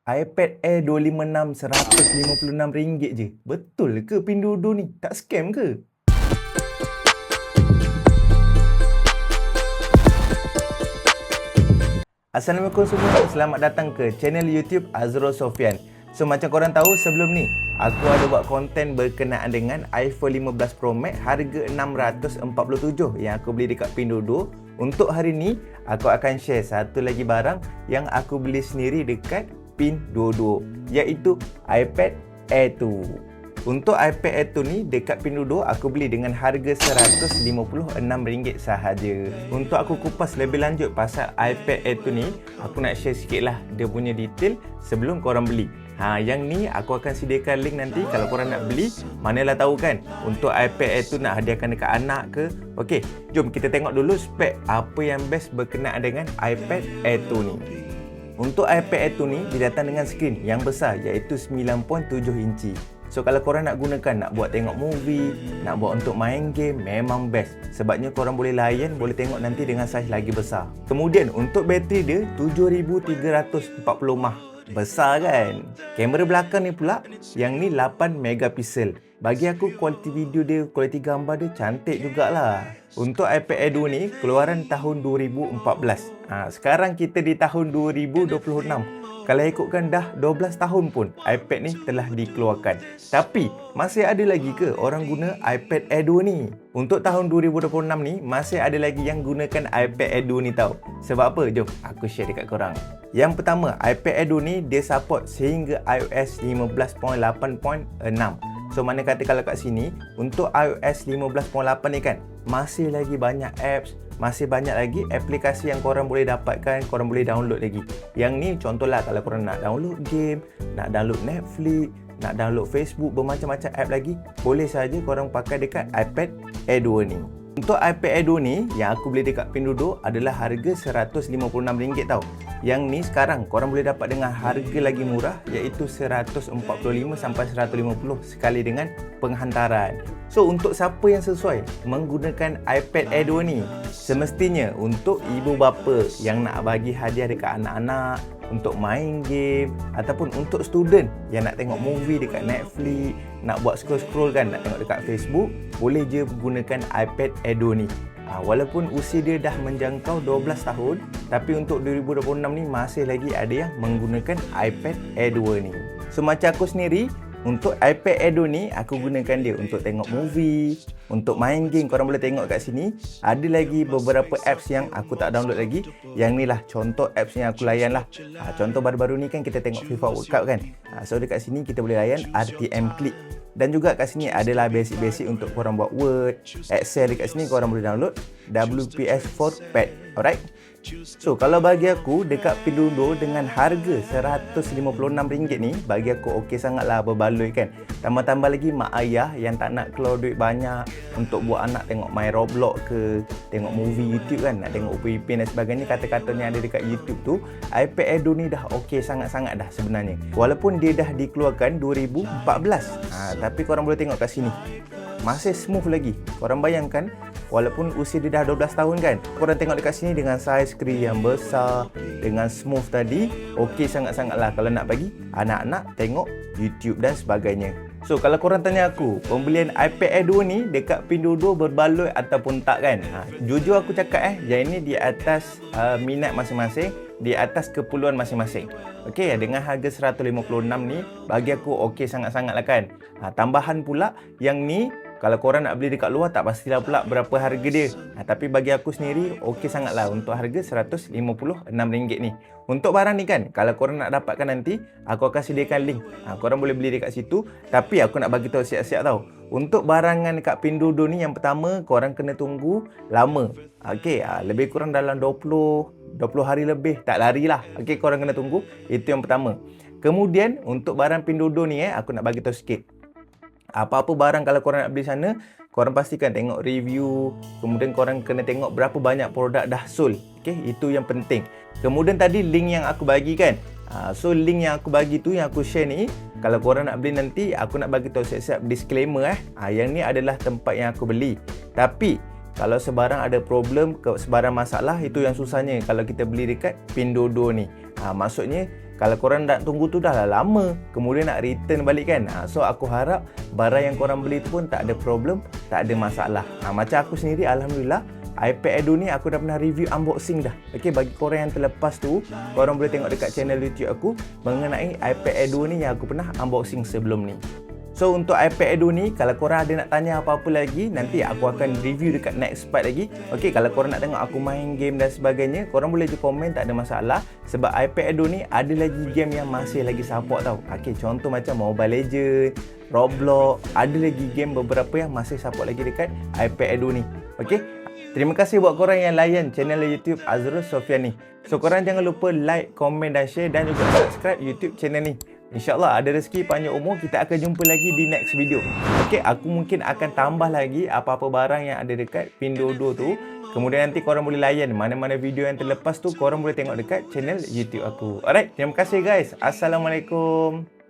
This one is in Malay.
iPad Air 256 RM156 je. Betul ke Pinduoduo ni? Tak scam ke? Assalamualaikum semua, selamat datang ke channel YouTube Azrul Sophian. So macam korang tahu sebelum ni, aku ada buat konten berkenaan dengan iPhone 15 Pro Max harga RM647 yang aku beli dekat Pinduoduo. Untuk hari ni, aku akan share satu lagi barang yang aku beli sendiri dekat Pinduoduo, iaitu iPad Air 2. Untuk iPad Air 2 ni dekat Pinduoduo aku beli dengan harga RM156 sahaja. Untuk aku kupas lebih lanjut pasal iPad Air 2 ni, aku nak share sikit lah dia punya detail sebelum korang beli. Yang ni aku akan sediakan link nanti kalau korang nak beli. Manalah tahu kan, untuk iPad Air 2 nak hadiahkan dekat anak ke. Okey, jom kita tengok dulu spek apa yang best berkenaan dengan iPad Air 2 ni. Untuk iPad Air 2 ni, dia datang dengan skrin yang besar iaitu 9.7 inci. So kalau korang nak gunakan, nak buat tengok movie, nak buat untuk main game, memang best. Sebabnya korang boleh layan, boleh tengok nanti dengan saiz lagi besar. Kemudian untuk bateri dia 7340 mAh. Besar kan? Kamera belakang ni pula, yang ni 8 megapiksel. Bagi aku kualiti video dia, kualiti gambar dia cantik jugalah. Untuk iPad Air 2 ni keluaran tahun 2014. Sekarang kita di tahun 2026. Kalau ikutkan dah 12 tahun pun iPad ni telah dikeluarkan. Tapi masih ada lagi ke orang guna iPad Air 2 ni? Untuk tahun 2026 ni masih ada lagi yang gunakan iPad Air 2 ni tau. Sebab apa? Jom aku share dekat korang. Yang pertama, iPad Air 2 ni dia support sehingga iOS 15.8.6. So mana kata kalau kat sini untuk iOS 15.8 ni kan masih lagi banyak apps, masih banyak lagi aplikasi yang korang boleh dapatkan, korang boleh download lagi. Yang ni contohlah kalau korang nak download game, nak download Netflix, nak download Facebook, bermacam-macam app lagi, boleh saja korang pakai dekat iPad Air 2 ni. Untuk iPad Air 2 ni yang aku beli dekat Pinduoduo adalah harga RM156 tau. Yang ni sekarang korang boleh dapat dengan harga lagi murah iaitu RM145 sampai RM150 sekali dengan penghantaran. So untuk siapa yang sesuai menggunakan iPad Air 2 ni, semestinya untuk ibu bapa yang nak bagi hadiah dekat anak-anak, untuk main game, ataupun untuk student yang nak tengok movie dekat Netflix, nak buat scroll-scroll kan, nak tengok dekat Facebook, boleh je gunakan iPad Air 2 ni. Walaupun usia dia dah menjangkau 12 tahun, tapi untuk 2026 ni masih lagi ada yang menggunakan iPad Air 2 ni. So macam aku sendiri, untuk iPad Air 2 ni aku gunakan dia untuk tengok movie, untuk main game. Korang boleh tengok kat sini ada lagi beberapa apps yang aku tak download lagi. Yang ni lah contoh apps yang aku layan lah. Contoh baru-baru ni kan kita tengok FIFA World Cup kan. So dekat sini kita boleh layan RTM Click. Dan juga kat sini adalah basic-basic untuk korang buat Word, Excel. Dekat sini korang boleh download WPS Pad. Alright. So kalau bagi aku dekat Pinduoduo dengan harga RM156 ni, bagi aku okey sangatlah, berbaloi kan. Tambah-tambah lagi mak ayah yang tak nak keluar duit banyak untuk buat anak tengok main Roblox ke, tengok movie YouTube kan, nak tengok Upin Ipin dan sebagainya, kata-kata yang ada dekat YouTube tu, iPad Air 2 ni dah okey sangat-sangat dah sebenarnya. Walaupun dia dah dikeluarkan 2014, tapi korang boleh tengok kat sini masih smooth lagi. Korang bayangkan, walaupun usia dia dah 12 tahun kan, korang tengok dekat sini dengan saiz skrin yang besar, dengan smooth tadi, okey sangat-sangat lah kalau nak bagi anak-anak tengok YouTube dan sebagainya. So kalau korang tanya aku, pembelian iPad Air 2 ni dekat Pinduoduo berbaloi ataupun tak kan, jujur aku cakap yang ini di atas minat masing-masing, di atas keperluan masing-masing. Okey, dengan harga RM156 ni bagi aku okey sangat-sangat lah kan. Tambahan pula yang ni, kalau korang nak beli dekat luar tak pastilah pula berapa harga dia. Tapi bagi aku sendiri okey sangatlah untuk harga RM156 ni. Untuk barang ni kan, kalau korang nak dapatkan nanti, aku akan sediakan link. Korang boleh beli dekat situ. Tapi aku nak bagi tahu siap-siap tau. Untuk barangan dekat Pinduoduo ni, yang pertama korang kena tunggu lama. Okey, lebih kurang dalam 20 hari lebih, tak lari lah. Okey, korang kena tunggu. Itu yang pertama. Kemudian untuk barang Pinduoduo ni aku nak bagi tahu sikit. Apa-apa barang kalau korang nak beli sana, korang pastikan tengok review. Kemudian korang kena tengok berapa banyak produk dah sold. Okay, itu yang penting. Kemudian tadi link yang aku bagi kan. So link yang aku bagi tu, yang aku share ni, kalau korang nak beli nanti, aku nak bagi tahu siap-siap disclaimer yang ni adalah tempat yang aku beli. Tapi kalau sebarang ada problem, sebarang masalah, itu yang susahnya kalau kita beli dekat Pinduoduo ni. Maksudnya Kalau korang nak tunggu tu dah lama, kemudian nak return balik kan. So aku harap barang yang korang beli tu pun tak ada problem, tak ada masalah. Macam aku sendiri, alhamdulillah, iPad Air 2 ni aku dah pernah review unboxing dah. Okey, bagi korang yang terlepas tu, korang boleh tengok dekat channel YouTube aku mengenai iPad Air 2 ni yang aku pernah unboxing sebelum ni. So untuk iPad Air 2 ni, kalau korang ada nak tanya apa-apa lagi, nanti aku akan review dekat next part lagi. Okey, kalau korang nak tengok aku main game dan sebagainya, korang boleh je komen, tak ada masalah. Sebab iPad Air 2 ni ada lagi game yang masih lagi support tau. Okey, contoh macam Mobile Legends, Roblox, ada lagi game beberapa yang masih support lagi dekat iPad Air 2 ni. Okey, terima kasih buat korang yang layan channel YouTube Azrul Sophian ni. So korang jangan lupa like, komen dan share dan juga subscribe YouTube channel ni. InsyaAllah ada rezeki panjang umur, kita akan jumpa lagi di next video. Okey, aku mungkin akan tambah lagi apa-apa barang yang ada dekat Pinduoduo tu. Kemudian nanti korang boleh layan mana-mana video yang terlepas tu, korang boleh tengok dekat channel YouTube aku. Alright, terima kasih guys. Assalamualaikum.